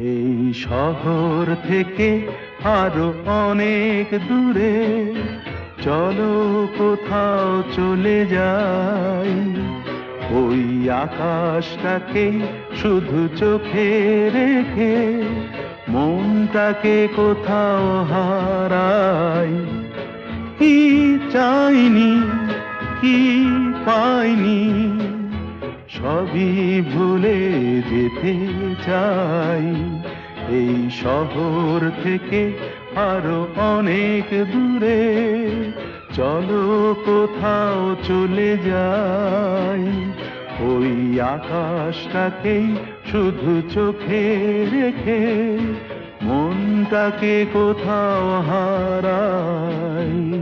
এই শহর থেকে আরো অনেক দূরে চলো কোথাও চলে যাই। ওই আকাশটাকে শুধু চোখে রেখে মনটাকে কোথাও হারাই। কি চাইনি, কি পাইনি, সবই ভুলে যেতে চাই। এই শহর থেকে আরো অনেক দূরে চলো কোথাও চলে যাই। ওই আকাশটাকেই শুধু চোখে রেখে মনটাকে কোথাও হারাই।